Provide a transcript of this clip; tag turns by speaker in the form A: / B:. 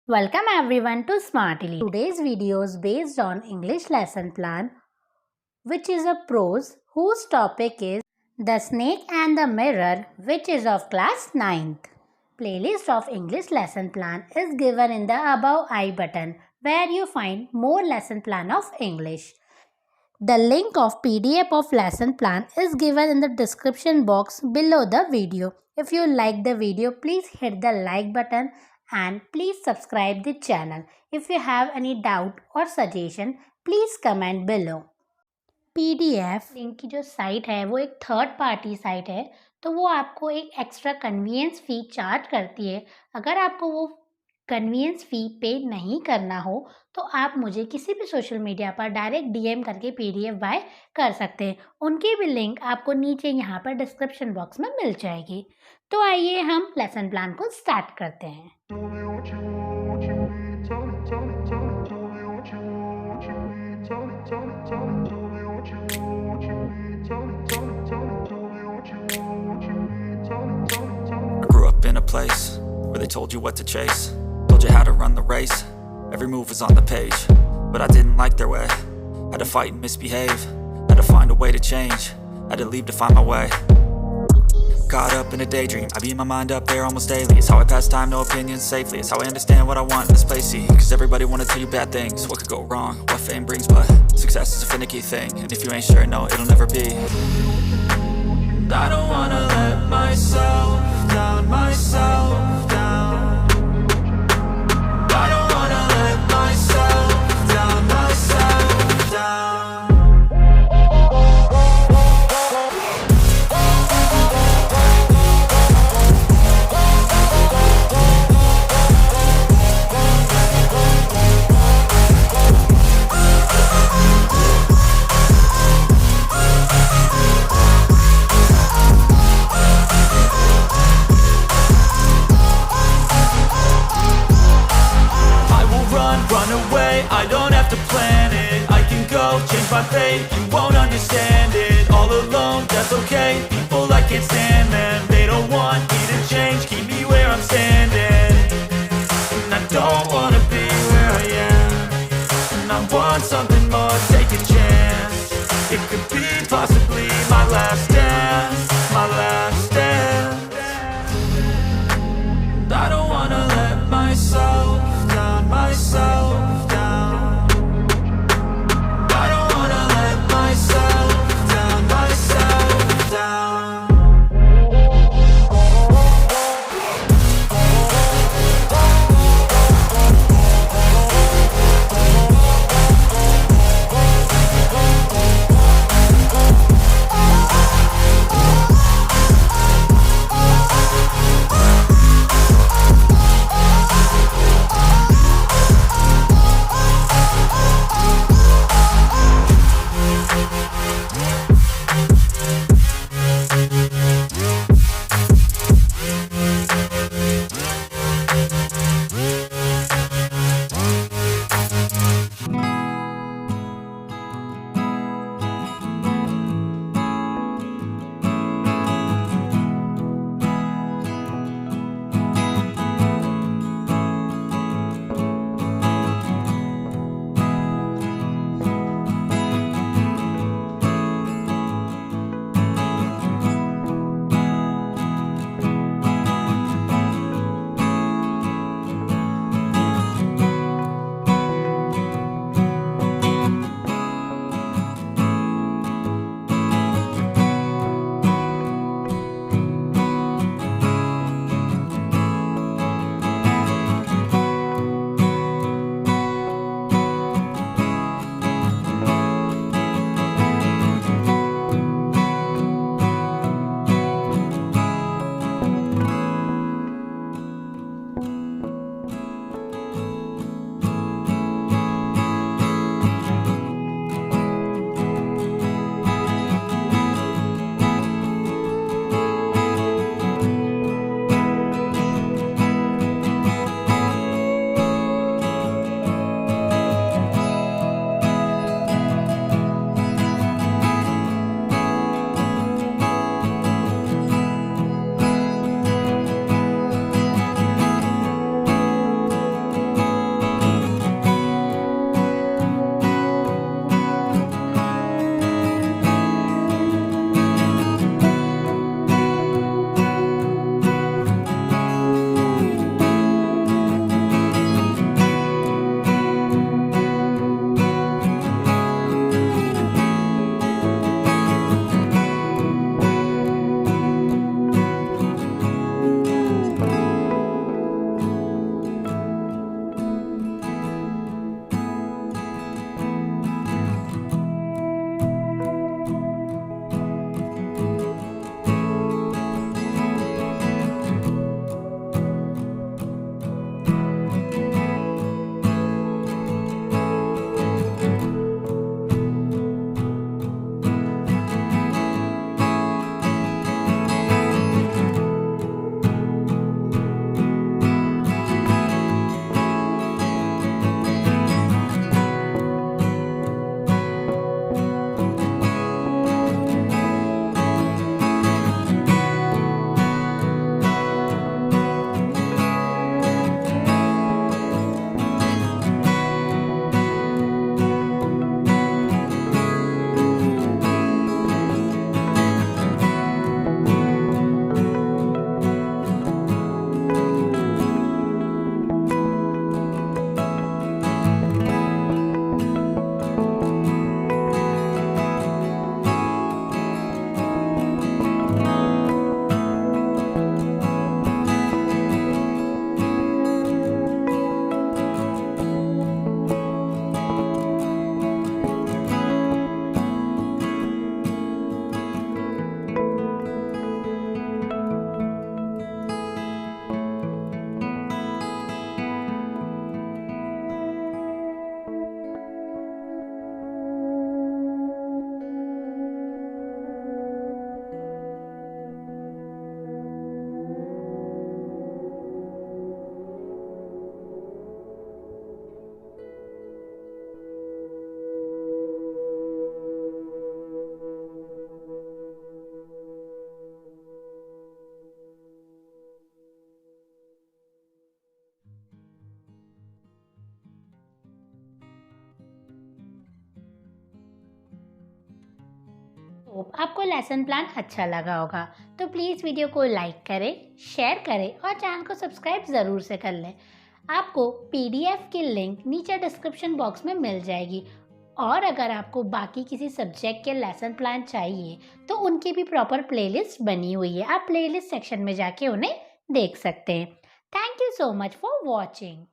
A: Welcome everyone to Smartly. Today's video is based on English lesson plan, which is a prose whose topic is The Snake and the Mirror, which is of class 9th. Playlist of English lesson plan is given in the above I button, where you find more lesson plan of English. The link of PDF of lesson plan is given in the description box below the video. If you like the video, please hit the like button and please subscribe the channel. If you have any doubt or suggestion, please comment below. PDF link की जो site है वो एक third party site है, तो वो आपको एक एक्स्ट्रा कन्वीनियंस फ़ी चार्ज करती है. अगर आपको वो कन्वीनियंस फ़ी पे नहीं करना हो तो आप मुझे किसी भी सोशल मीडिया पर डायरेक्ट DM करके PDF बाय कर सकते हैं. उनकी भी लिंक आपको नीचे यहाँ पर डिस्क्रिप्शन बॉक्स में मिल जाएगी. तो आइए हम लेसन प्लान को स्टार्ट करते हैं.
B: I grew up in a place where they told you what to chase, told you how to run the race. Every move was on the page, but I didn't like their way. Had to fight and misbehave, had to find a way to change, had to leave to find my way. Caught up in a daydream, I beat my mind up there almost daily. It's how I pass time, no opinions safely. It's how I understand what I want in this place, see. Cause everybody wanna tell you bad things, what could go wrong, what fame brings. But success is a finicky thing, and if you ain't sure, no, it'll never be. I don't wanna let myself down, myself down. I don't wanna let myself down, myself down. Run away, I don't have to plan it. I can go, change my fate, you won't understand it. All alone, that's okay, people I can't stand them. They don't want me to change, keep me where I'm standing. And I don't wanna be where I am, and I want something more, take a chance. It could be possibly my last dance, my last dance. And I don't wanna let myself down, myself down. I don't wanna let myself down, myself down.
A: Hope आपको lesson plan अच्छा लगा होगा। तो please video को like करें, share करें और channel को सब्सक्राइब ज़रूर से कर लें। आपको पीडीएफ की लिंक नीचे डिस्क्रिप्शन बॉक्स में मिल जाएगी। और अगर आपको बाकी किसी सब्जेक्ट के लेसन प्लान चाहिए तो उनकी भी प्रॉपर प्लेलिस्ट बनी हुई है। आप प्लेलिस्ट सेक्शन में जाके उन्हें देख सकते हैं। Thank you so much for watching.